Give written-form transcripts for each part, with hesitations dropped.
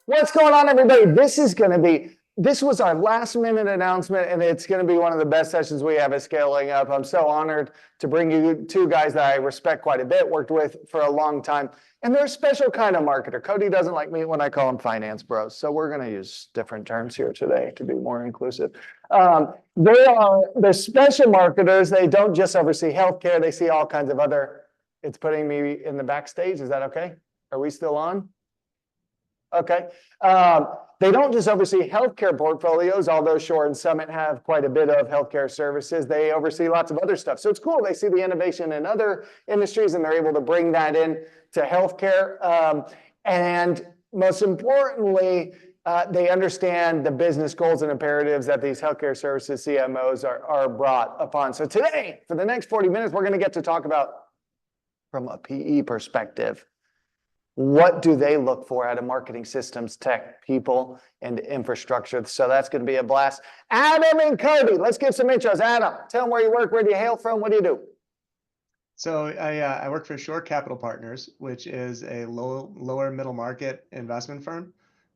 What's going on, everybody? This was our last minute announcement, and it's going to be one of the best sessions we have at Scaling Up. I'm so honored to bring you two guys that I respect quite a bit, worked with for a long time. And they're a special kind of marketer. Cody doesn't like me when I call them finance bros. So we're going to use different terms here today to be more inclusive. They're special marketers. They don't just oversee healthcare. They see all kinds of other, it's putting me in the backstage. Is that okay? Are we still on? Okay. They don't just oversee healthcare portfolios, although Shore and Summit have quite a bit of healthcare services. They oversee lots of other stuff. So it's cool. They see the innovation in other industries and they're able to bring that in to healthcare. And most importantly, they understand the business goals and imperatives that these healthcare services CMOs are brought upon. So today, for the next 40 minutes, we're going to get to talk about, from a PE perspective, what do they look for out of marketing systems, tech, people, and infrastructure? So that's going to be a blast. Adam and Cody, let's give some intros. Adam, tell them where you work, where do you hail from, what do you do? So I work for Shore Capital Partners, which is a lower middle market investment firm.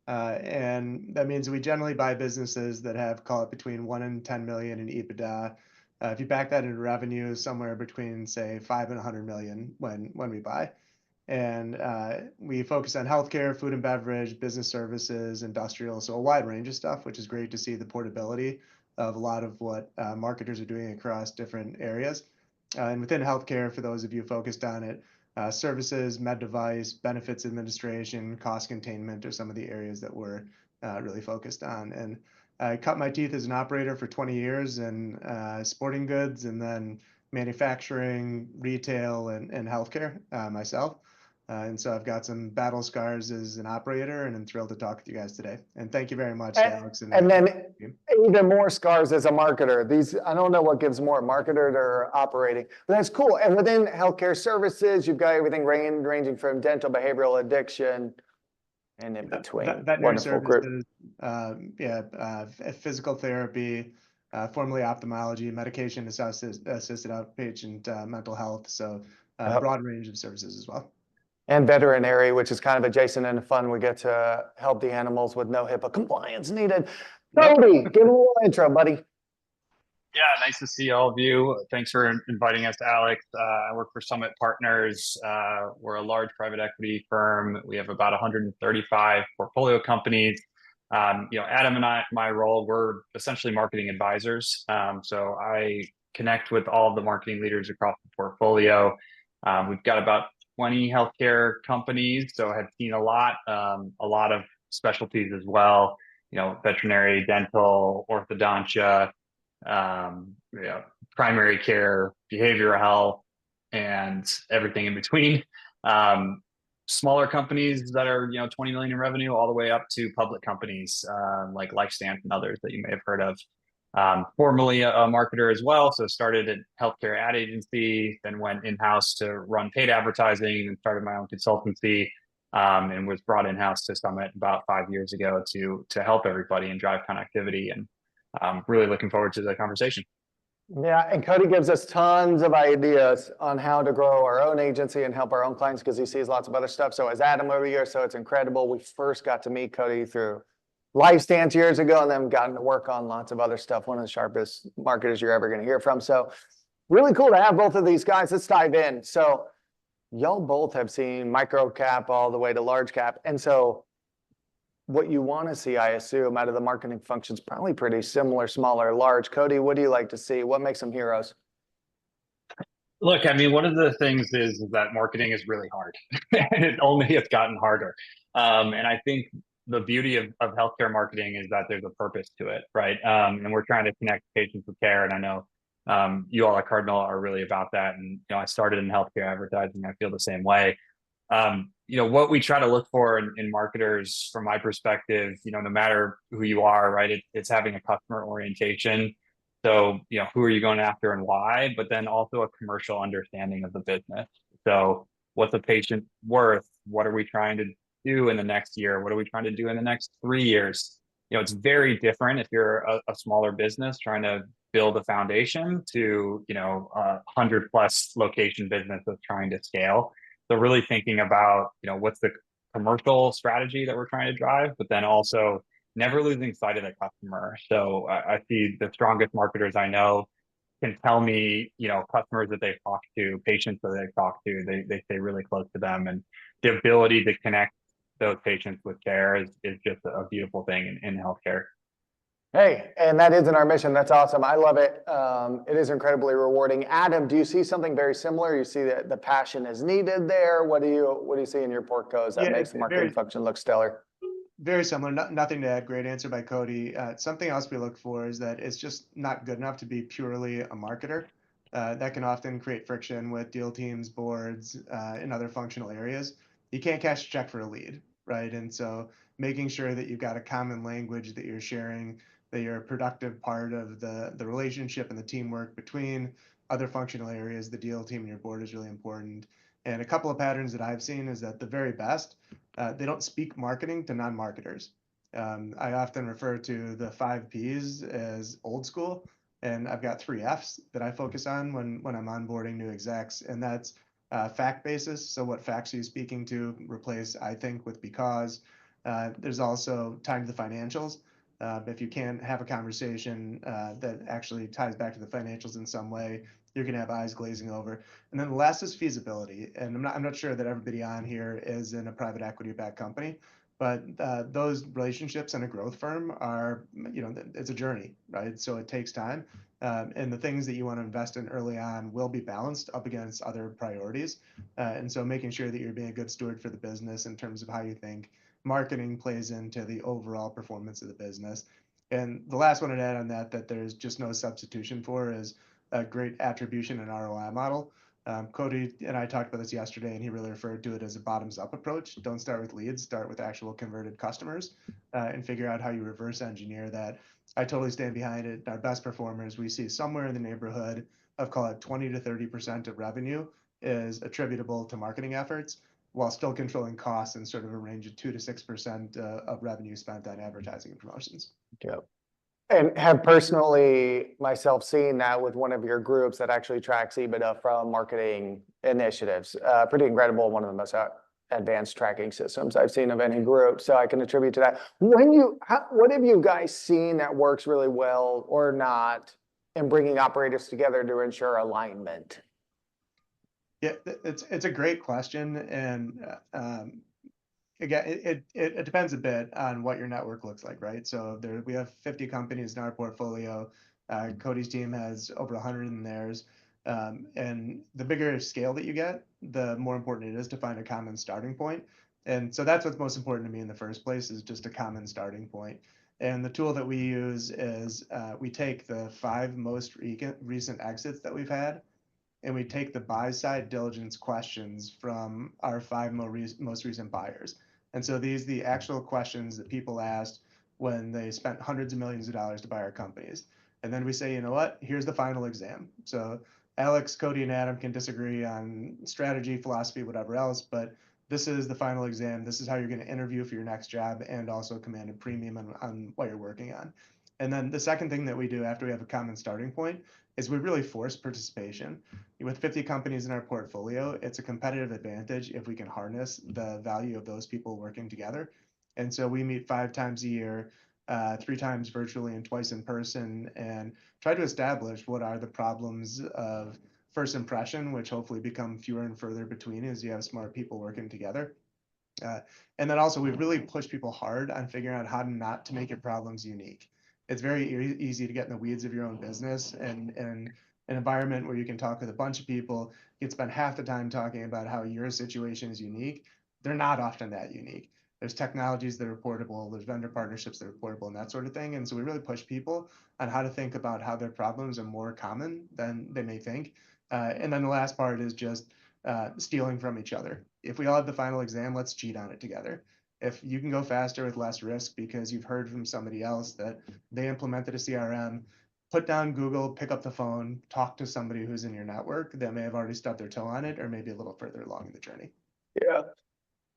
And that means we generally buy businesses that have, call it, between 1 and 10 million in EBITDA. If you back that into revenue, somewhere between, say, 5 and 100 million when we buy. And we focus on healthcare, food and beverage, business services, industrial, so a wide range of stuff, which is great to see the portability of a lot of what marketers are doing across different areas. And within healthcare, for those of you focused on it, services, med device, benefits administration, cost containment are some of the areas that we're really focused on. And I cut my teeth as an operator for 20 years in sporting goods and then manufacturing, retail, and healthcare myself. And so I've got some battle scars as an operator, and I'm thrilled to talk with you guys today. And thank you very much, Alex. And then even more scars as a marketer. I don't know what gives more, marketer or operating, but that's cool. And within healthcare services, you've got everything ranging from dental, behavioral, addiction, and in between. Veterinary services, physical therapy, formerly ophthalmology, medication assisted outpatient mental health. So broad range of services as well. And veterinary, which is kind of adjacent and fun. We get to help the animals with no HIPAA compliance needed. Cody, give a little intro, buddy. Yeah, nice to see all of you. Thanks for inviting us, Alex. I work for Summit Partners. We're a large private equity firm. We have about 135 portfolio companies. Adam and I, my role, we're essentially marketing advisors. So I connect with all of the marketing leaders across the portfolio. We've got about 20 healthcare companies, so I've seen a lot of specialties as well. Veterinary, dental, orthodontia, primary care, behavioral health, and everything in between. Smaller companies that are 20 million in revenue, all the way up to public companies like LifeStance and others that you may have heard of. Formerly a marketer as well, so started at healthcare ad agency, then went in-house to run paid advertising, and started my own consultancy, and was brought in-house to Summit about 5 years ago to help everybody and drive connectivity. And really looking forward to the conversation. Yeah, and Cody gives us tons of ideas on how to grow our own agency and help our own clients because he sees lots of other stuff. So as Adam over here, so it's incredible. We first got to meet Cody through LifeStance years ago, and then gotten to work on lots of other stuff. One of the sharpest marketers you're ever going to hear from. So really cool to have both of these guys. Let's dive in. So y'all both have seen micro cap all the way to large cap. And so what you want to see, I assume, out of the marketing functions, probably pretty similar, smaller, large. Cody, what do you like to see? What makes them heroes? Look, I mean, one of the things is that marketing is really hard, and it only has gotten harder. And I think the beauty of healthcare marketing is that there's a purpose to it, right? And we're trying to connect patients with care. And I know you all at Cardinal are really about that. And I started in healthcare advertising. I feel the same way. What we try to look for in marketers, from my perspective, no matter who you are, right? It's having a customer orientation. So, who are you going after and why? But then also a commercial understanding of the business. So what's a patient worth? What are we trying to do in the next year? What are we trying to do in the next 3 years? It's very different if you're a smaller business trying to build a foundation to, 100+ location business that's trying to scale. So really thinking about, what's the commercial strategy that we're trying to drive, but then also never losing sight of the customer. So I see the strongest marketers I know can tell me, customers that they've talked to, patients that they've talked to, they stay really close to them. And the ability to connect those patients with care is just a beautiful thing in healthcare. Hey, and that isn't our mission. That's awesome. I love it. It is incredibly rewarding. Adam, do you see something very similar? You see that the passion is needed there. What do you see in your portcos that makes the marketing function look stellar? Very similar. Nothing to add. Great answer by Cody. Something else we look for is that it's just not good enough to be purely a marketer. That can often create friction with deal teams, boards, and other functional areas. You can't cash a check for a lead, right? And so making sure that you've got a common language that you're sharing, that you're a productive part of the relationship and the teamwork between other functional areas, the deal team and your board is really important. And a couple of patterns that I've seen is that the very best, they don't speak marketing to non-marketers. I often refer to the 5 Ps as old school, and I've got 3 Fs that I focus on when I'm onboarding new execs, and that's fact basis. So what facts are you speaking to? Replace I think with because. There's also time to the financials. If you can't have a conversation that actually ties back to the financials in some way, you're going to have eyes glazing over. And then the last is feasibility. And I'm not sure that everybody on here is in a private equity backed company, but those relationships in a growth firm are, it's a journey, right? So it takes time. And the things that you want to invest in early on will be balanced up against other priorities. And so making sure that you're being a good steward for the business in terms of how you think marketing plays into the overall performance of the business. And the last one I'd add on that there's just no substitution for is a great attribution and ROI model. Cody and I talked about this yesterday, and he really referred to it as a bottoms-up approach. Don't start with leads, start with actual converted customers, and figure out how you reverse engineer that. I totally stand behind it. Our best performers, we see somewhere in the neighborhood of, call it 20 to 30% of revenue is attributable to marketing efforts, while still controlling costs in sort of a range of 2 to 6% of revenue spent on advertising and promotions. Yep. And have personally myself seen that with one of your groups that actually tracks EBITDA from marketing initiatives. Pretty incredible. One of the most advanced tracking systems I've seen of any group. So I can attribute to that. What have you guys seen that works really well or not in bringing operators together to ensure alignment? Yeah, it's a great question. And again, it depends a bit on what your network looks like, right? So we have 50 companies in our portfolio. Cody's team has over 100 in theirs. And the bigger scale that you get, the more important it is to find a common starting point. And so that's what's most important to me in the first place, is just a common starting point. And the tool that we use is we take the 5 most recent exits that we've had, and we take the buy side diligence questions from our 5 most recent buyers. And so these are the actual questions that people asked when they spent hundreds of millions of dollars to buy our companies. And then we say, you know what, here's the final exam. So Alex, Cody, and Adam can disagree on strategy, philosophy, whatever else, but this is the final exam. This is how you're going to interview for your next job and also command a premium on what you're working on. And then the second thing that we do after we have a common starting point is we really force participation. With 50 companies in our portfolio, it's a competitive advantage if we can harness the value of those people working together. And so we meet 5 times a year, 3 times virtually and twice in person, and try to establish what are the problems of first impression, which hopefully become fewer and further between as you have smart people working together. And then also we really push people hard on figuring out how not to make your problems unique. It's very easy to get in the weeds of your own business, and an environment where you can talk with a bunch of people, you can spend half the time talking about how your situation is unique. They're not often that unique. There's technologies that are portable, there's vendor partnerships that are portable, and that sort of thing. And so we really push people on how to think about how their problems are more common than they may think. And then the last part is just stealing from each other. If we all have the final exam, let's cheat on it together. If you can go faster with less risk because you've heard from somebody else that they implemented a CRM, put down Google, pick up the phone, talk to somebody who's in your network that may have already stubbed their toe on it or maybe a little further along in the journey. Yeah.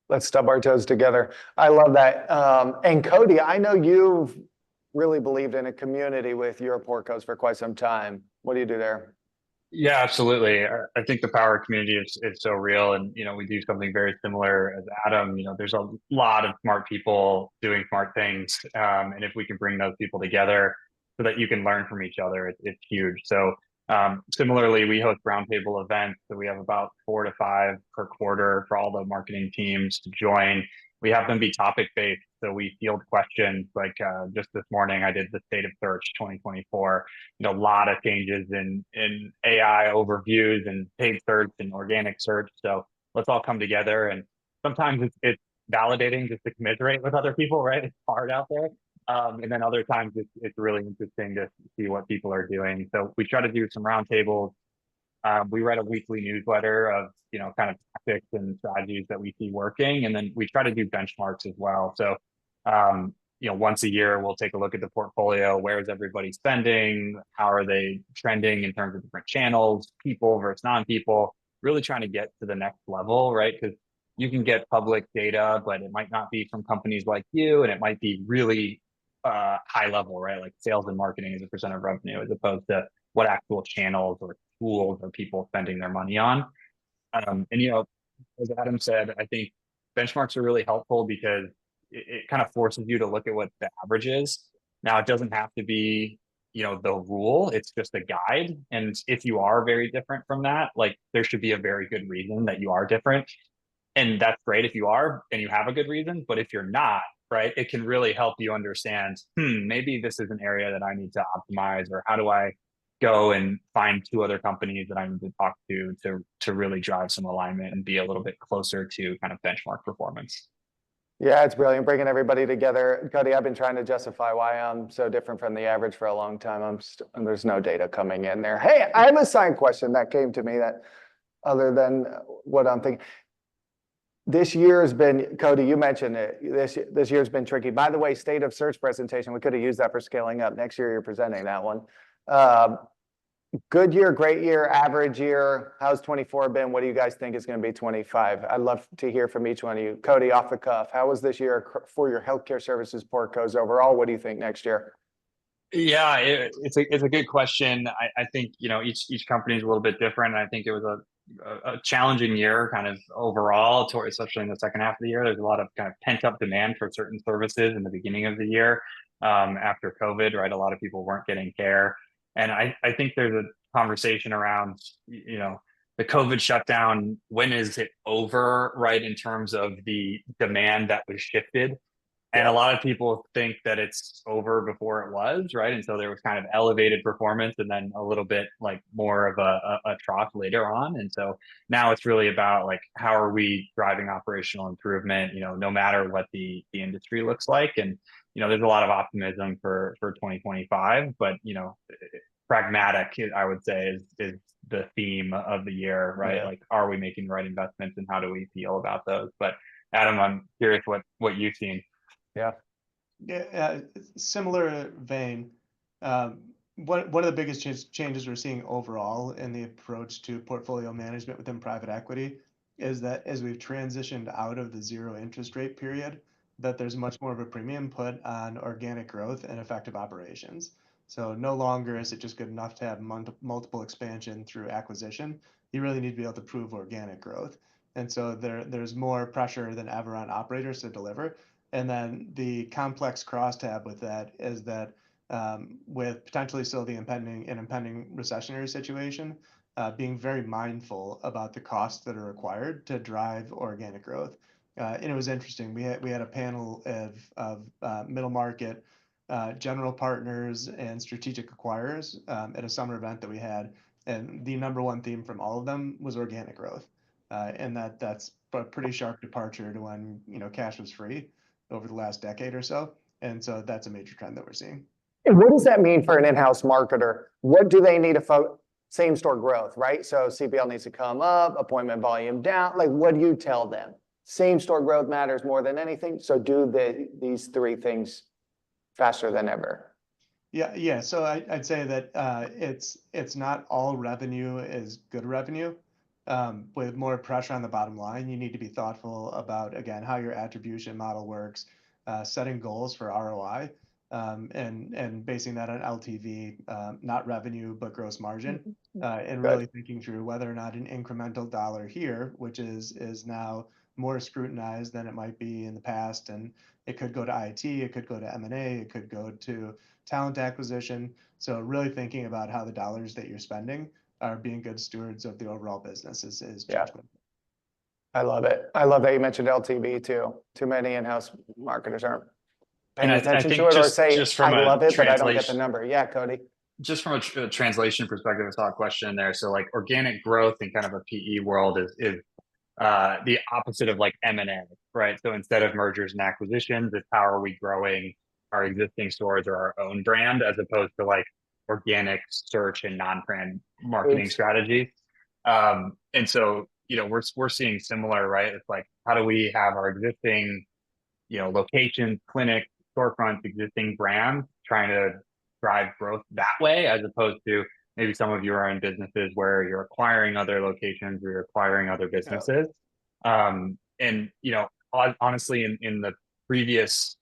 Let's stub our toes together. I love that. And Cody, I know you've really believed in a community with your portcos for quite some time. What do you do there? Yeah, absolutely. I think the power community is so real, and we do something very similar as Adam. There's a lot of smart people doing smart things, and if we can bring those people together so that you can learn from each other, it's huge. So similarly, we host roundtable events, so we have about 4 to 5 per quarter for all the marketing teams to join. We have them be topic based, so we field questions. Like just this morning, I did the state of search 2024. A lot of changes in AI overviews and paid search and organic search. So let's all come together. And sometimes it's validating just to commiserate with other people, right? It's hard out there. And then other times it's really interesting to see what people are doing. So we try to do some roundtables. We write a weekly newsletter of kind of tactics and strategies that we see working, and then we try to do benchmarks as well. So once a year we'll take a look at the portfolio. Where is everybody spending? How are they trending in terms of different channels, people versus non-people? Really trying to get to the next level, right? Because you can get public data, but it might not be from companies like you, and it might be really high level, right? Like sales and marketing as a percent of revenue, as opposed to what actual channels or tools are people spending their money on. And as Adam said, I think benchmarks are really helpful because it kind of forces you to look at what the average is. Now, it doesn't have to be the rule, it's just a guide. And if you are very different from that, like there should be a very good reason that you are different. And that's great if you are and you have a good reason. But if you're not, right, it can really help you understand, maybe this is an area that I need to optimize, or how do I go and find 2 other companies that I need to talk to really drive some alignment and be a little bit closer to kind of benchmark performance. Yeah, it's brilliant bringing everybody together. Cody, I've been trying to justify why I'm so different from the average for a long time. And there's no data coming in there. Hey, I have a side question that came to me that other than what I'm thinking. This year has been, Cody, you mentioned it. This year's been tricky. By the way, state of search presentation, we could have used that for scaling up. Next year, you're presenting that one. Good year, great year, average year. How's 24 been? What do you guys think is going to be 25? I'd love to hear from each one of you. Cody, off the cuff, how was this year for your healthcare services portcos overall? What do you think next year? Yeah, it's a good question. I think each company is a little bit different. I think it was a challenging year, kind of overall, especially in the second half of the year. There's a lot of kind of pent up demand for certain services in the beginning of the year after COVID, right? A lot of people weren't getting care, and I think there's a conversation around the COVID shutdown. When is it over, right? In terms of the demand that was shifted. And a lot of people think that it's over before it was, right? And so there was kind of elevated performance and then a little bit like more of a trough later on. And so now it's really about like, how are we driving operational improvement, no matter what the industry looks like. And, there's a lot of optimism for 2025, but, pragmatic, I would say, is the theme of the year, right? Yeah. Like, are we making the right investments and how do we feel about those? But Adam, I'm curious what you've seen. Yeah. Yeah, similar vein. One of the biggest changes we're seeing overall in the approach to portfolio management within private equity is that as we've transitioned out of the zero interest rate period, that there's much more of a premium put on organic growth and effective operations. So no longer is it just good enough to have multiple expansion through acquisition. You really need to be able to prove organic growth. And so there's more pressure than ever on operators to deliver. And then the complex crosstab with that is that with potentially still the impending recessionary situation, being very mindful about the costs that are required to drive organic growth. And it was interesting. We had a panel of middle market general partners and strategic acquirers at a summer event that we had, and the number one theme from all of them was organic growth, and that's a pretty sharp departure to when cash was free over the last decade or so. And so that's a major trend that we're seeing. And what does that mean for an in-house marketer? What do they need to same store growth, right? So CPL needs to come up, appointment volume down. Like, what do you tell them? Same store growth matters more than anything. So do these 3 things faster than ever. Yeah. So I'd say that it's not all revenue is good revenue. With more pressure on the bottom line, you need to be thoughtful about, again, how your attribution model works, setting goals for ROI, and basing that on LTV, not revenue, but gross margin, and Good. really thinking through whether or not an incremental dollar here, which is now more scrutinized than it might be in the past, and it could go to IT, it could go to M&A, it could go to talent acquisition. So really thinking about how the dollars that you're spending are being good stewards of the overall business is Yeah. judgment. I love it. I love that you mentioned LTV too. Too many in-house marketers aren't paying And I attention think to it or say, just I from a love it, but I don't get the translation, number. Yeah, Cody. just from a translation perspective, I saw a question in there. So like organic growth in kind of a PE world is the opposite of like M&A, right? So instead of mergers and acquisitions, it's how are we growing our existing stores or our own brand as opposed to like organic search and non-brand marketing Oops. strategies. And so, we're seeing similar, right? It's like, how do we have our existing, locations, clinics, storefronts, existing brands trying to drive growth that way, as opposed to maybe some of you are in businesses where you're acquiring other locations or you're acquiring other Yeah. businesses. And honestly, in the previous,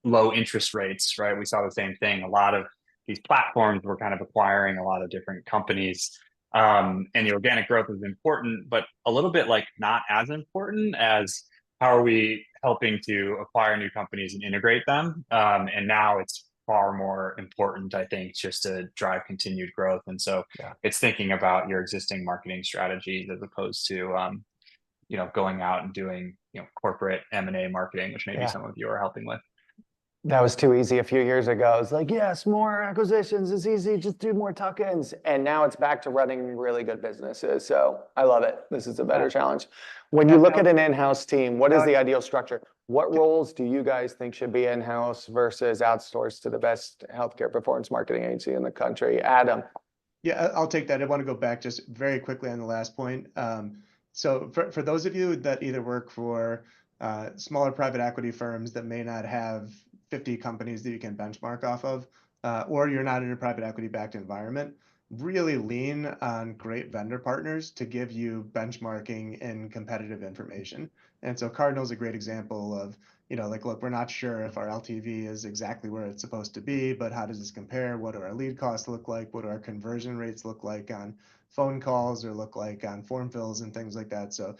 low interest rates, right? We saw the same thing. A lot of these platforms were kind of acquiring a lot of different companies. And the organic growth is important, but a little bit like not as important as how are we helping to acquire new companies and integrate them? And now it's far more important, I think, just to drive continued growth. And so Yeah. it's thinking about your existing marketing strategies as opposed to, going out and doing, corporate M&A marketing, which maybe Yeah. some of you are helping with. That was too easy a few years ago. It's like, yes, more acquisitions is easy, just do more tuck-ins. And now it's back to running really good businesses. So I love it. This is a better challenge. When you look at an in-house team, what is the ideal structure? What roles do you guys think should be in-house versus outsourced to the best healthcare performance marketing agency in the country? Adam. Yeah, I'll take that. I want to go back just very quickly on the last point. So for those of you that either work for smaller private equity firms that may not have 50 companies that you can benchmark off of, or you're not in a private equity backed environment, really lean on great vendor partners to give you benchmarking and competitive information. And so Cardinal's a great example of, like, look, we're not sure if our LTV is exactly where it's supposed to be, but how does this compare? What do our lead costs look like? What do our conversion rates look like on phone calls or look like on form fills and things like that? So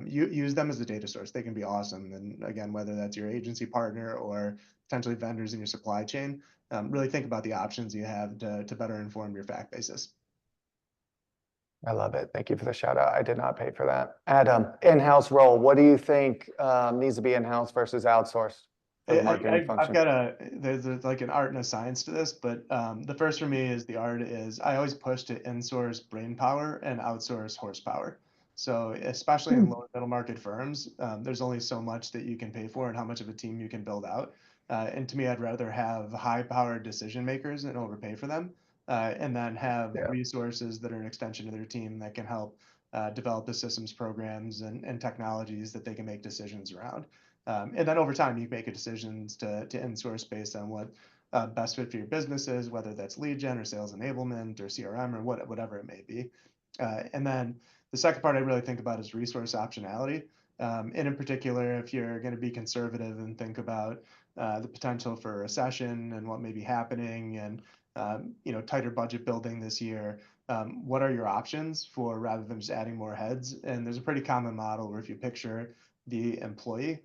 you use them as a data source. They can be awesome. And again, whether that's your agency partner or potentially vendors in your supply chain, really think about the options you have to better inform your fact basis. I love it. Thank you for the shout out. I did not pay for that. Adam, in-house role. What do you think needs to be in-house versus outsourced for the marketing function? There's like an art and a science to this, but the first for me is the art is I always push to insource brain power and outsource horsepower. So especially in lower middle market firms, there's only so much that you can pay for and how much of a team you can build out. And to me, I'd rather have high powered decision makers and overpay for them, and then have resources that are an extension of their team that can help develop the systems programs and technologies that they can make decisions around. And then over time, you make a decisions to insource based on what best fit for your business is, whether that's lead gen or sales enablement or CRM or whatever it may be. And then the second part I really think about is resource optionality. And in particular, if you're going to be conservative and think about the potential for a recession and what may be happening and tighter budget building this year, what are your options for rather than just adding more heads? And there's a pretty common model where if you picture the employee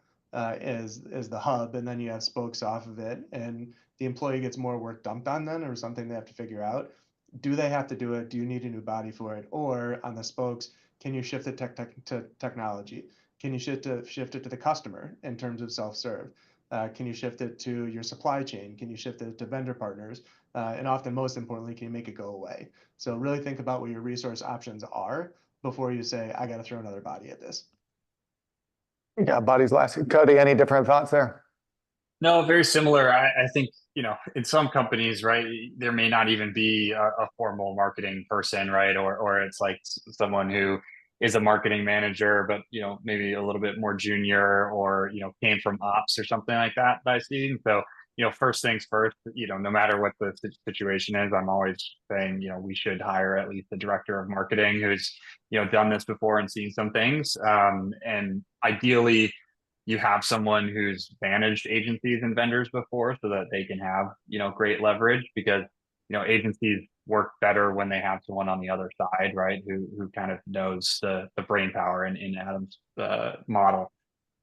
is the hub, and then you have spokes off of it, and the employee gets more work dumped on them or something they have to figure out. Do they have to do it? Do you need a new body for it? Or on the spokes, can you shift it to technology? Can you shift it to the customer in terms of self-serve? Can you shift it to your supply chain? Can you shift it to vendor partners? And often, most importantly, can you make it go away? So really think about what your resource options are before you say, I got to throw another body at this. Yeah, body's last. Cody, any different thoughts there? No, very similar. I think, in some companies, right, there may not even be a formal marketing person, right? Or it's like someone who is a marketing manager, but, maybe a little bit more junior or, came from ops or something like that I see. So, first things first, no matter what the situation is, I'm always saying, we should hire at least a director of marketing who's, done this before and seen some things. And ideally, you have someone who's managed agencies and vendors before so that they can have, great leverage because, agencies work better when they have someone on the other side, right? Who kind of knows the brain power in Adam's model.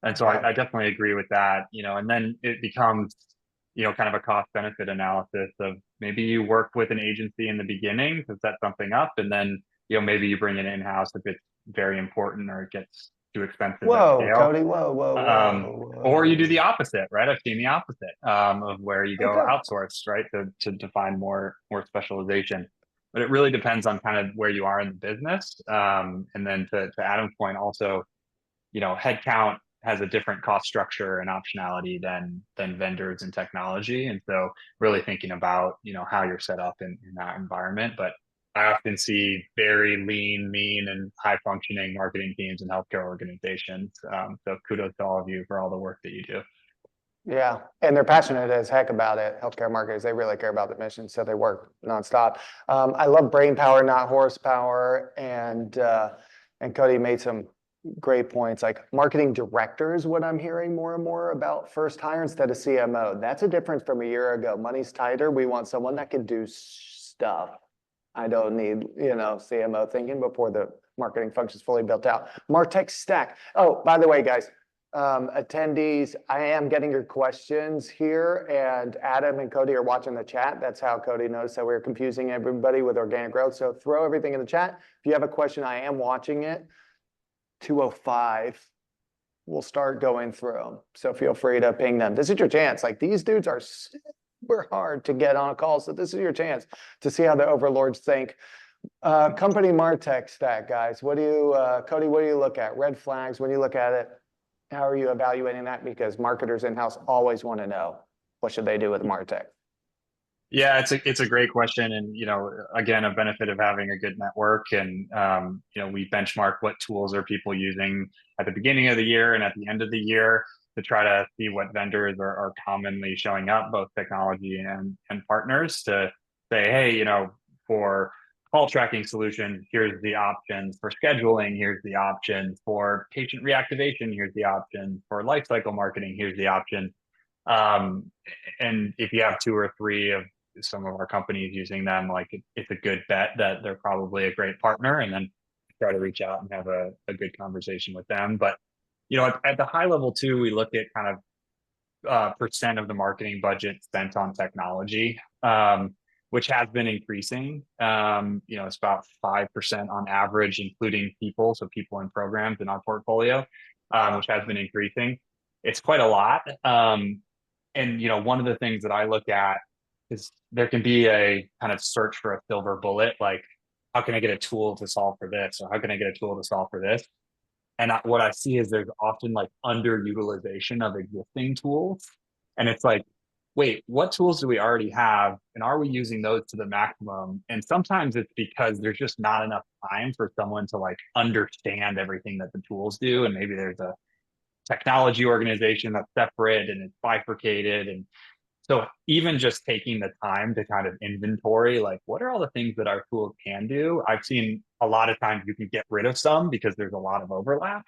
And so Yeah. I definitely agree with that, and then it becomes, kind of a cost benefit analysis of maybe you work with an agency in the beginning to set something up, and then, maybe you bring it in-house if it's very important or it gets too expensive at Whoa, scale. Cody. Whoa, whoa, Um, whoa, or you do the whoa. opposite, right? I've seen the opposite of where you go Okay. outsource, right, to define more specialization. But it really depends on kind of where you are in the business. And then to Adam's point, also, headcount has a different cost structure and optionality than vendors and technology. And so really thinking about, how you're set up in that environment. But I often see very lean, mean, and high functioning marketing teams and healthcare organizations. So kudos to all of you for all the work that you do. Yeah, and they're passionate as heck about it. Healthcare marketers, they really care about the mission, so they work nonstop. I love brain power, not horsepower, and Cody made some great points. Like marketing directors, what I'm hearing more and more about first hire instead of CMO. That's a difference from a year ago. Money's tighter. We want someone that can do stuff. I don't need, CMO thinking before the marketing function's fully built out. MarTech stack. Oh, by the way, guys, attendees, I am getting your questions here, and Adam and Cody are watching the chat. That's how Cody knows that we're confusing everybody with organic growth. So throw everything in the chat. If you have a question, I am watching it. 2:05. We'll start going through them. So feel free to ping them. This is your chance. Like these dudes are super hard to get on a call. So this is your chance to see how the overlords think. Company MarTech stack, guys. Cody, what do you look at? Red flags, when you look at it, how are you evaluating that? Because marketers in-house always want to know, what should they do with MarTech? Yeah, it's a great question, and again, a benefit of having a good network, and we benchmark what tools are people using at the beginning of the year and at the end of the year to try to see what vendors are commonly showing up, both technology and partners, to say, hey, for call tracking solutions, here's the options. For scheduling, here's the options. For patient reactivation, here's the options. For lifecycle marketing, here's the option. Um, and if you have two or three of some of our companies using them, like it's a good bet that they're probably a great partner, and then try to reach out and have a good conversation with them. But at the high level too, we look at kind of percent of the marketing budget spent on technology, which has been increasing. It's about 5% on average, including people, so people and programs in our portfolio, which has been increasing. It's quite a lot. And one of the things that I look at is there can be a kind of search for a silver bullet, like how can I get a tool to solve for this, or how can I get a tool to solve for this? And what I see is there's often like underutilization of existing tools, and it's like, wait, what tools do we already have, and are we using those to the maximum? And sometimes it's because there's just not enough time for someone to like understand everything that the tools do, and maybe there's a technology organization that's separate and it's bifurcated. And so even just taking the time to kind of inventory, like what are all the things that our tools can do? I've seen a lot of times you can get rid of some because there's a lot of overlap,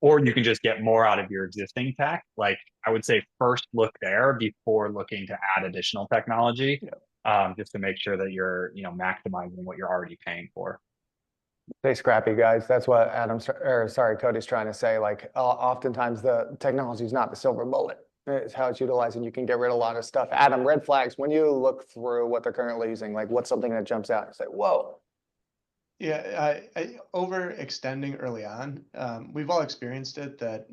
or you can just get more out of your existing tech. Like I would say first look there before looking to add additional technology, just to make sure that you're, maximizing what you're already paying for. Stay scrappy, guys. That's what Cody's trying to say. Like, oftentimes the technology is not the silver bullet. It's how it's utilized, and you can get rid of a lot of stuff. Adam, red flags, when you look through what they're currently using, like what's something that jumps out and say, whoa. Yeah, overextending early on. We've all experienced it that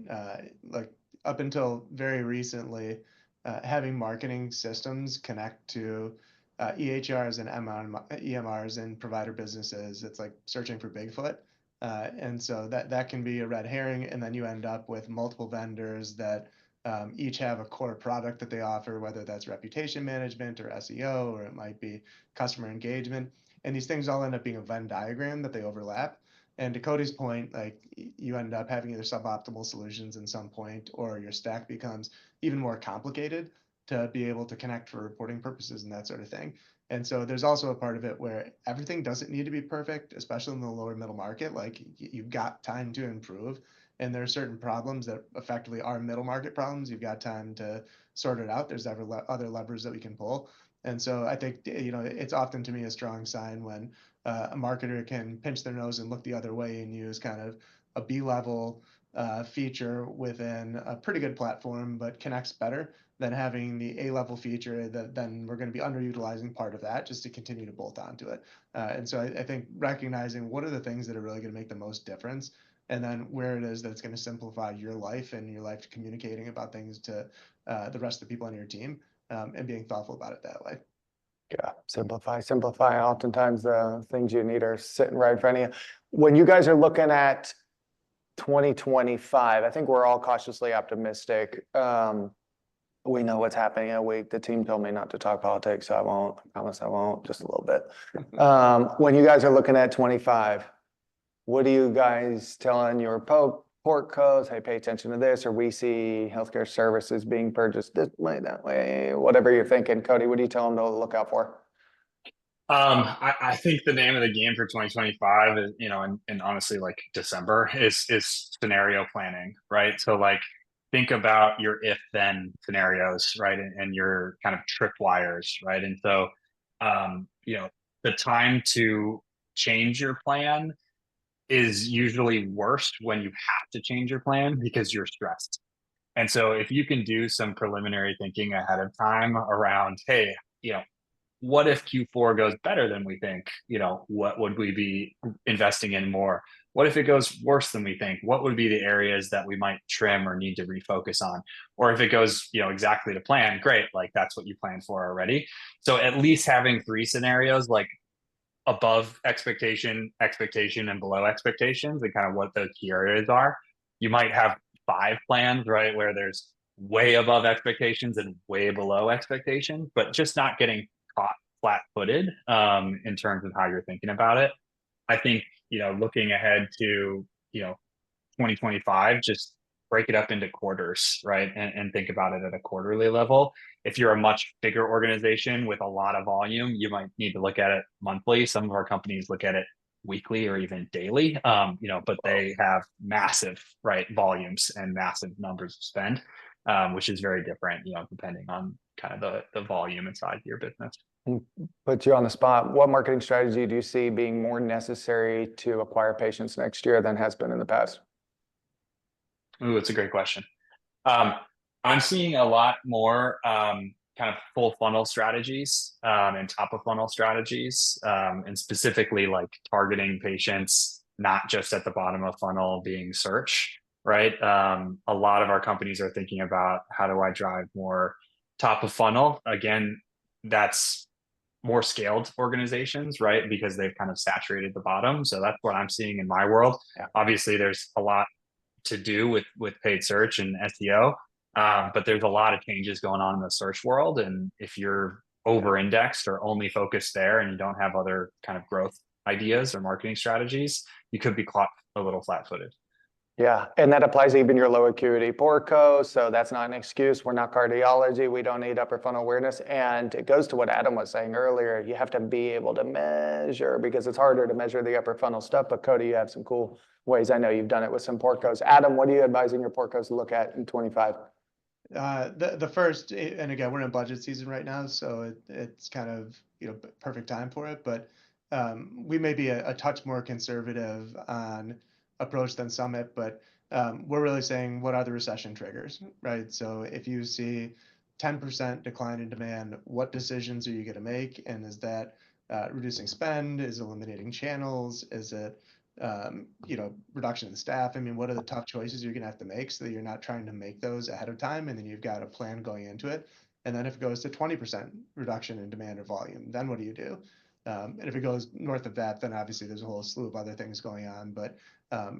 like up until very recently, having marketing systems connect to EHRs and EMRs and provider businesses, it's like searching for Bigfoot. And so that can be a red herring, and then you end up with multiple vendors that each have a core product that they offer, whether that's reputation management or SEO, or it might be customer engagement. And these things all end up being a Venn diagram that they overlap. And to Cody's point, like you end up having either suboptimal solutions in some point, or your stack becomes even more complicated to be able to connect for reporting purposes and that sort of thing. And so there's also a part of it where everything doesn't need to be perfect, especially in the lower middle market. Like you've got time to improve. And there are certain problems that effectively are middle market problems. You've got time to sort it out. There's other levers that we can pull. And so I think, it's often to me a strong sign when a marketer can pinch their nose and look the other way and use kind of a B-level feature within a pretty good platform, but connects better than having the A-level feature that then we're going to be underutilizing part of that just to continue to bolt onto it. And so I think recognizing what are the things that are really going to make the most difference, and then where it is that it's going to simplify your life and your life communicating about things to the rest of the people on your team, and being thoughtful about it that way. Yeah, simplify. Oftentimes the things you need are sitting right in front of you. When you guys are looking at 2025, I think we're all cautiously optimistic. We know what's happening in a week. The team told me not to talk politics, so I won't. I promise I won't, just a little bit. When you guys are looking at 25, what are you guys telling your portcos? Hey, pay attention to this, or we see healthcare services being purchased this way, that way, whatever you're thinking. Cody, what do you tell them to look out for? I think the name of the game for 2025 is, and honestly, like December is scenario planning, right? So like think about your if then scenarios, right? And your kind of tripwires, right? And so, the time to change your plan is usually worst when you have to change your plan because you're stressed. And so if you can do some preliminary thinking ahead of time around, hey, what if Q4 goes better than we think? What would we be investing in more? What if it goes worse than we think? What would be the areas that we might trim or need to refocus on? Or if it goes, exactly to plan, great, like that's what you planned for already. So at least having three scenarios, like above expectation, and below expectations, and kind of what those key areas are. You might have 5 plans, right, where there's way above expectations and way below expectations, but just not getting caught flat-footed in terms of how you're thinking about it. I think, looking ahead to, 2025, just break it up into quarters, right? And think about it at a quarterly level. If you're a much bigger organization with a lot of volume, you might need to look at it monthly. Some of our companies look at it weekly or even daily, but they have massive, right, volumes and massive numbers of spend, which is very different, depending on kind of the volume and size of your business. Put you on the spot. What marketing strategy do you see being more necessary to acquire patients next year than has been in the past? Ooh, it's a great question. I'm seeing a lot more kind of full funnel strategies and top of funnel strategies, and specifically like targeting patients, not just at the bottom of funnel being search, right? A lot of our companies are thinking about how do I drive more top of funnel? Again, that's more scaled organizations, right? Because they've kind of saturated the bottom. So that's what I'm seeing in my world. Yeah. Obviously, there's a lot to do with paid search and SEO, but there's a lot of changes going on in the search world. And if you're over indexed or only focused there and you don't have other kind of growth ideas or marketing strategies, you could be caught a little flat footed. Yeah, and that applies to even your low acuity portco. So that's not an excuse. We're not cardiology. We don't need upper funnel awareness. And it goes to what Adam was saying earlier. You have to be able to measure, because it's harder to measure the upper funnel stuff. But Cody, you have some cool ways. I know you've done it with some portcos. Adam, what are you advising your portcos to look at in 25? The first, and again, we're in budget season right now, so it's kind of perfect time for it. But we may be a touch more conservative on approach than Summit, but we're really saying what are the recession triggers, right? So if you see 10% decline in demand, what decisions are you going to make? And is that reducing spend? Is it eliminating channels? Is it reduction in staff? I mean, what are the tough choices you're going to have to make so that you're not trying to make those ahead of time, and then you've got a plan going into it. And then if it goes to 20% reduction in demand or volume, then what do you do? And if it goes north of that, then obviously there's a whole slew of other things going on. But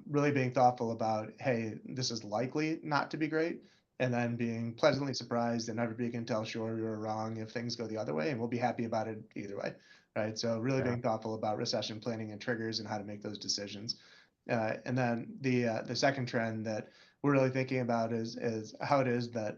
really being thoughtful about, hey, this is likely not to be great, and then being pleasantly surprised, and everybody can tell, sure, you're wrong if things go the other way, and we'll be happy about it either way. Right. So really being thoughtful about recession planning and triggers and how to make those decisions. And then the second trend that we're really thinking about is how it is that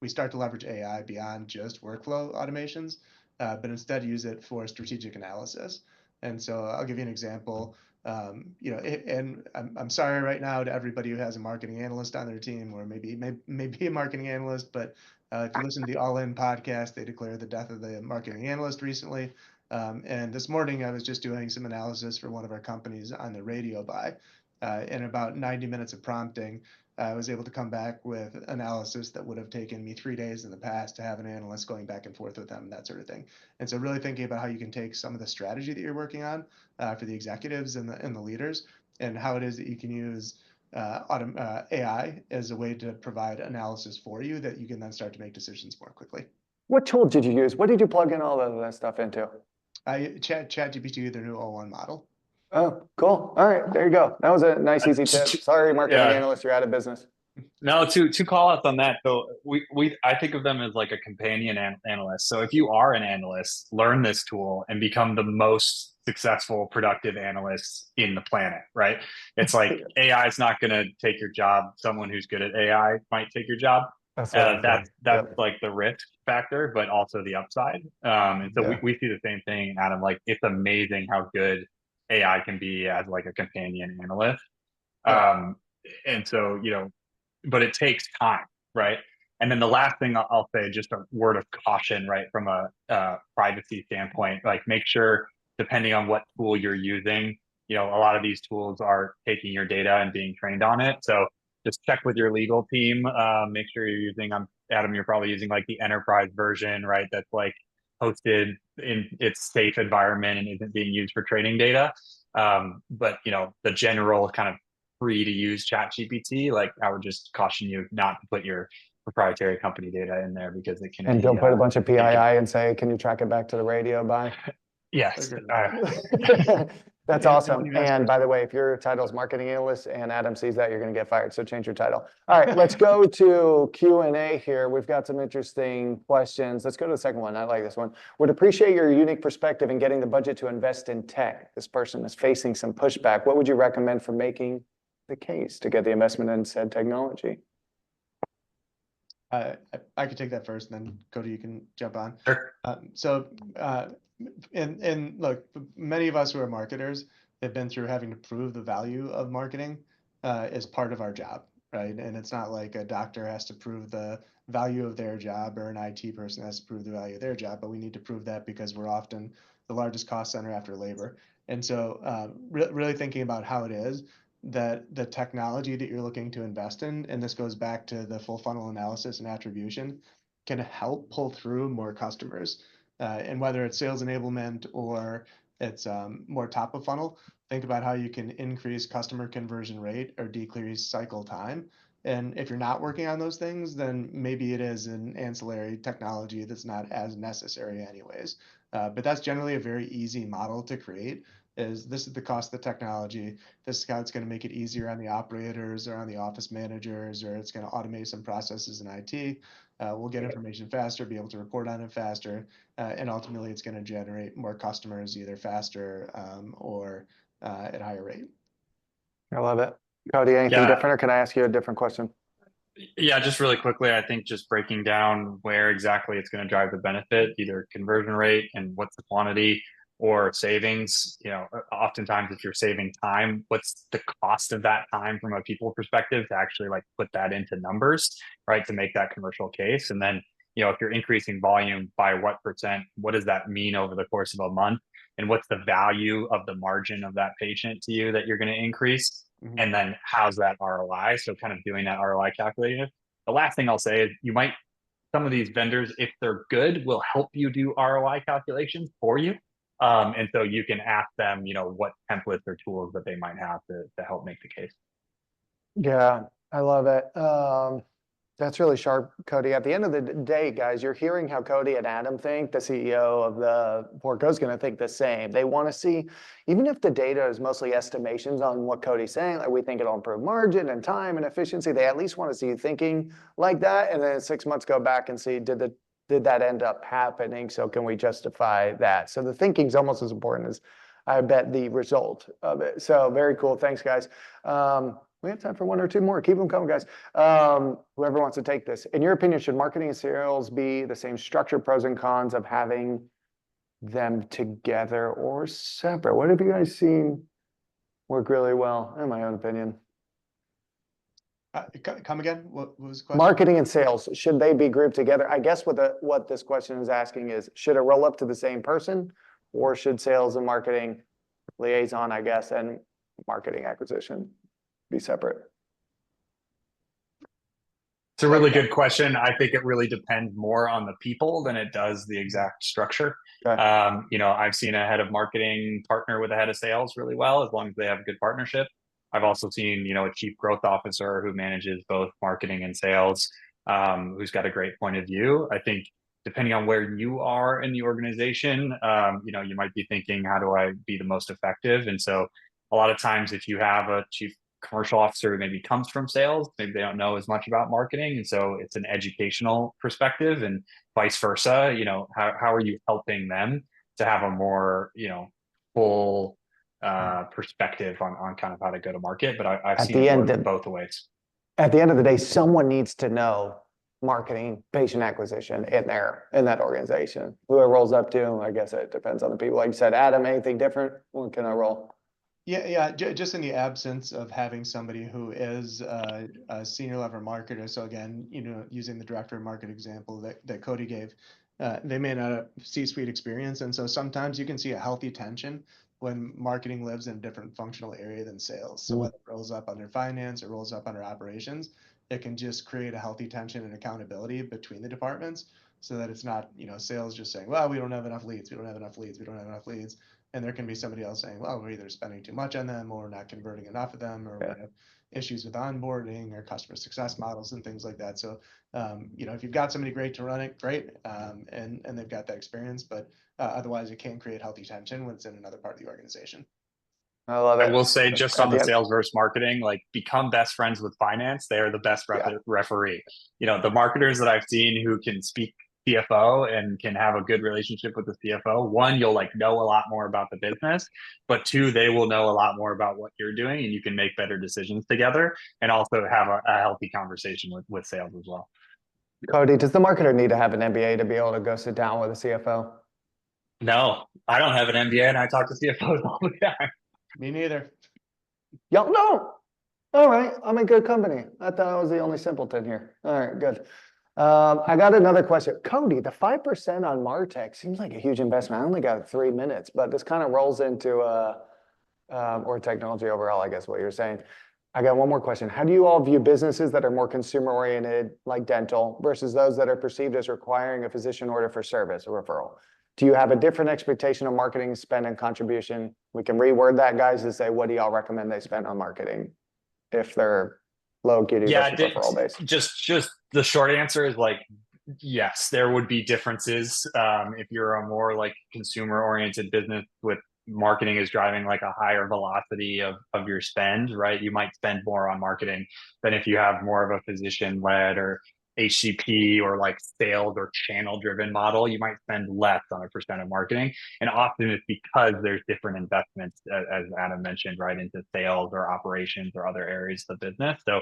we start to leverage AI beyond just workflow automations. but instead use it for strategic analysis. And so I'll give you an example. And I'm sorry right now to everybody who has a marketing analyst on their team, or maybe a marketing analyst, but if you listen to the All In podcast, they declared the death of the marketing analyst recently. And this morning I was just doing some analysis for one of our companies on the radio buy. In about 90 minutes of prompting, I was able to come back with analysis that would have taken me 3 days in the past to have an analyst going back and forth with them, that sort of thing. And so really thinking about how you can take some of the strategy that you're working on for the executives and the leaders, and how it is that you can use AI as a way to provide analysis for you that you can then start to make decisions more quickly. What tool did you use? What did you plug in all of that stuff into? ChatGPT, their new O1 model. Oh, cool. All right, there you go. That was a nice, easy tip. Sorry, marketing analyst, you're out of business. No, two call outs on that. So I think of them as like a companion analyst. So if you are an analyst, learn this tool and become the most successful, productive analyst in the planet, right? It's like AI is not going to take your job. Someone who's good at AI might take your job. That's like the risk factor, but also the upside. And so we see the same thing, Adam. Like it's amazing how good AI can be as like a companion analyst. And so, but it takes time, right? And then the last thing I'll say, just a word of caution, right, from a privacy standpoint, like make sure, depending on what tool you're using, a lot of these tools are taking your data and being trained on it. So just check with your legal team. Make sure you're using, Adam, you're probably using like the enterprise version, right? That's like hosted in its safe environment and isn't being used for training data. But the general kind of free to use ChatGPT, like I would just caution you not to put your proprietary company data in there because it can. And don't put a bunch of PII and say, can you track it back to the radio by? Yes. That's awesome. And by the way, if your title is marketing analyst and Adam sees that, you're going to get fired. So change your title. All right, let's go to Q&A here. We've got some interesting questions. Let's go to the second one. I like this one. Would appreciate your unique perspective in getting the budget to invest in tech. This person is facing some pushback. What would you recommend for making the case to get the investment in said technology? I could take that first, and then Cody, you can jump on. Sure. And look, many of us who are marketers have been through having to prove the value of marketing as part of our job, right? And it's not like a doctor has to prove the value of their job or an IT person has to prove the value of their job, but we need to prove that because we're often the largest cost center after labor. And so really thinking about how it is that the technology that you're looking to invest in, and this goes back to the full funnel analysis and attribution, can help pull through more customers. And whether it's sales enablement or it's more top of funnel, think about how you can increase customer conversion rate or decrease cycle time. And if you're not working on those things, then maybe it is an ancillary technology that's not as necessary anyways. But that's generally a very easy model to create. This is the cost of the technology. This is how it's going to make it easier on the operators or on the office managers, or it's going to automate some processes in IT. We'll get information faster, be able to report on it faster, and ultimately it's going to generate more customers either faster or at a higher rate. I love it. Cody, anything different, or can I ask you a different question? Yeah, just really quickly, I think just breaking down where exactly it's going to drive the benefit, either conversion rate and what's the quantity, or savings. Oftentimes if you're saving time, what's the cost of that time from a people perspective to actually like put that into numbers, right? To make that commercial case. And then, if you're increasing volume by what percent, what does that mean over the course of a month? And what's the value of the margin of that patient to you that you're going to increase? Mm-hmm. And then how's that ROI? So kind of doing that ROI calculation. The last thing I'll say is some of these vendors, if they're good, will help you do ROI calculations for you. And so you can ask them, what templates or tools that they might have to help make the case. Yeah, I love it. That's really sharp, Cody. At the end of the day, guys, you're hearing how Cody and Adam think. The CEO of the Portco is going to think the same. They want to see, even if the data is mostly estimations on what Cody's saying, like we think it'll improve margin and time and efficiency, they at least want to see you thinking like that. And then 6 months go back and see, did that end up happening? So can we justify that? So the thinking is almost as important as, I bet, the result of it. So very cool. Thanks, guys. We have time for one or two more. Keep them coming, guys. Whoever wants to take this. In your opinion, should marketing and sales be the same structure, pros and cons of having them together or separate? What have you guys seen work really well, in my own opinion? Come again? What was the question? Marketing and sales, should they be grouped together? I guess what this question is asking is, should it roll up to the same person? Or should sales and marketing liaison, I guess, and marketing acquisition be separate? It's a really good question. I think it really depends more on the people than it does the exact structure. Okay. I've seen a head of marketing partner with a head of sales really well, as long as they have a good partnership. I've also seen, a chief growth officer who manages both marketing and sales, who's got a great point of view. I think depending on where you are in the organization, you might be thinking, how do I be the most effective? And so a lot of times if you have a chief commercial officer who maybe comes from sales, maybe they don't know as much about marketing. And so it's an educational perspective, and vice versa. How are you helping them to have a more, full perspective on kind of how to go to market? But I've At seen the it end work of- both ways. At the end of the day, someone needs to know marketing, patient acquisition in that organization. Who it rolls up to, I guess it depends on the people. Like you said, Adam, anything different? When can I roll? Yeah. Just in the absence of having somebody who is a senior level marketer. So again, using the director of market example that Cody gave, they may not have C-suite experience. And so sometimes you can see a healthy tension when marketing lives in a different functional area than sales. So whether it rolls up under finance or rolls up under operations, it can just create a healthy tension and accountability between the departments, so that it's not, sales just saying, well, we don't have enough leads. We don't have enough leads. We don't have enough leads. And there can be somebody else saying, well, we're either spending too much on them, or we're not converting enough of them, or we have issues with onboarding or customer success models and things like that. So, if you've got somebody great to run it, great. And they've got that experience, but otherwise it can create healthy tension when it's in another part of the organization. I love it. I will say, just At on the the end- sales versus marketing, like, become best friends with finance. They are the best referee. The marketers that I've seen who can speak CFO and can have a good relationship with the CFO, one, you'll know a lot more about the business, but two, they will know a lot more about what you're doing, and you can make better decisions together, and also have a healthy conversation with sales as well. Cody, does the marketer need to have an MBA to be able to go sit down with a CFO? No, I don't have an MBA, and I talk to CFOs all the time. Me neither. Y'all don't? All right, I'm in good company. I thought I was the only simpleton here. All right, good. I got another question. Cody, the 5% on MarTech seems like a huge investment. I only got 3 minutes, but this kind of rolls into or technology overall, I guess what you're saying. I got one more question. How do you all view businesses that are more consumer oriented, like dental, versus those that are perceived as requiring a physician order for service or referral? Do you have a different expectation of marketing spend and contribution? We can reword that, guys, to say, what do y'all recommend they spend on marketing if they're low acuity versus referral based? Just the short answer is yes, there would be differences. If you're a more consumer oriented business with marketing is driving a higher velocity of your spend, right? You might spend more on marketing than if you have more of a physician led or HCP or sales or channel driven model. You might spend less on a percent of marketing. And often it's because there's different investments, as Adam mentioned, right, into sales or operations or other areas of the business. So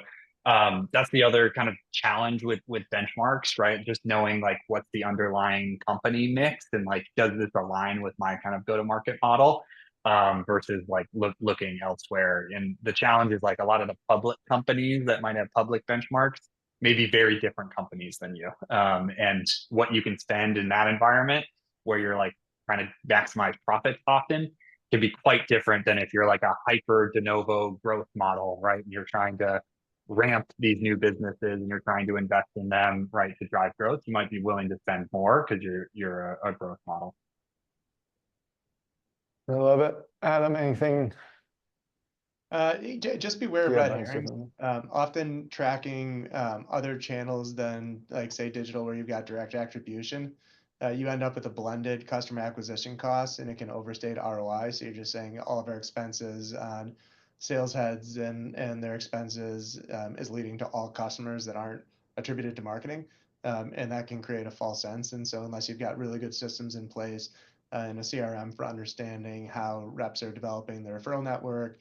that's the other kind of challenge with benchmarks, right? Just knowing what's the underlying company mix, and does this align with my kind of go-to-market model, versus looking elsewhere. And the challenge is a lot of the public companies that might have public benchmarks may be very different companies than you. And what you can spend in that environment where you're trying to maximize profits often can be quite different than if you're a hyper de novo growth model, right? And you're trying to ramp these new businesses and you're trying to invest in them, right, to drive growth. You might be willing to spend more because you're a growth model. I love it. Adam, anything? Just beware of Yeah, red herrings. Often tracking other channels than say digital, where you've got direct attribution, you end up with a blended customer acquisition cost, and it can overstate ROI. So you're just saying all of our expenses on sales heads and their expenses is leading to all customers that aren't attributed to marketing, and that can create a false sense. And so unless you've got really good systems in place and a CRM for understanding how reps are developing their referral network,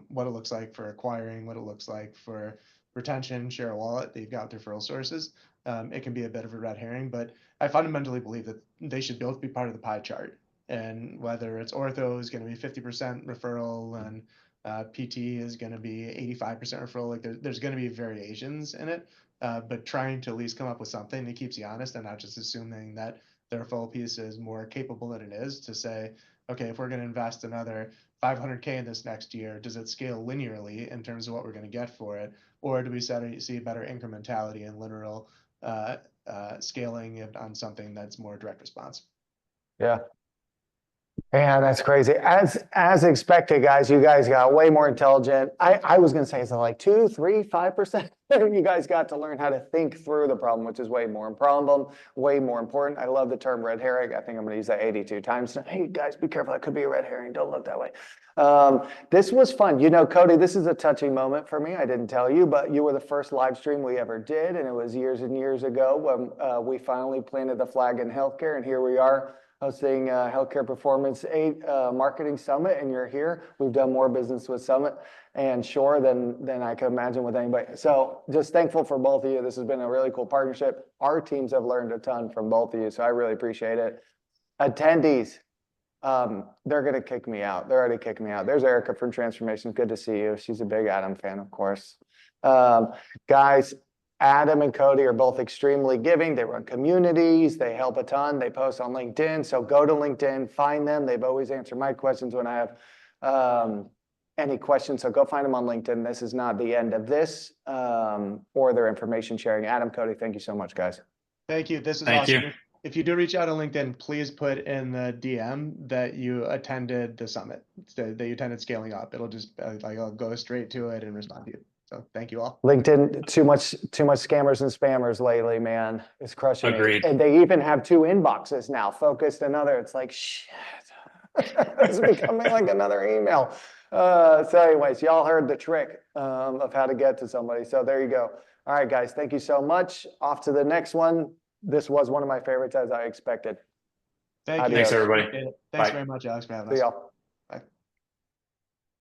what it looks like for acquiring, what it looks like for retention, share a wallet, they've got referral sources. It can be a bit of a red herring, but I fundamentally believe that they should both be part of the pie chart. And whether it's ortho is going to be 50% referral and PT is going to be 85% referral, like there's going to be variations in it. But trying to at least come up with something that keeps you honest and not just assuming that the referral piece is more capable than it is, to say, okay, if we're going to invest another 500K in this next year, does it scale linearly in terms of what we're going to get for it? Or do we see better incrementality and literal scaling it on something that's more direct response? Yeah. Yeah, that's crazy. As expected, guys, you guys got way more intelligent. I was going to say, is it like 2, 3, 5%? You guys got to learn how to think through the problem, which is way more important. I love the term red herring. I think I'm going to use that 82 times. Hey, guys, be careful. That could be a red herring. Don't look that way. This was fun. You know, Cody, this is a touching moment for me. I didn't tell you, but you were the first live stream we ever did. And it was years and years ago when we finally planted the flag in healthcare. And here we are, hosting Healthcare Performance 8 Marketing Summit, and you're here. We've done more business with Summit and Shore than I could imagine with anybody. So just thankful for both of you. This has been a really cool partnership. Our teams have learned a ton from both of you, so I really appreciate it. Attendees, they're going to kick me out. They're already kicking me out. There's Erica from Transformation. Good to see you. She's a big Adam fan, of course. Guys, Adam and Cody are both extremely giving. They run communities. They help a ton. They post on LinkedIn. So go to LinkedIn, find them. They've always answered my questions when I have any questions. So go find them on LinkedIn. This is not the end of this or their information sharing. Adam, Cody, thank you so much, guys. Thank you. This is Thank awesome. you. If you do reach out on LinkedIn, please put in the DM that you attended the summit, that you attended Scaling Up. It'll just I'll go straight to it and respond to you. So thank you all. LinkedIn, too much scammers and spammers lately, man. It's crushing me. Agreed. And they even have 2 inboxes now, focused another. It's like, shit. It's becoming like another email. So anyways, y'all heard the trick of how to get to somebody. So there you go. All right, guys, thank you so much. Off to the next one. This was one of my favorites, as I expected. Thank you. Thanks, everybody. Thanks Bye. very much, Alex, for having See us. y'all.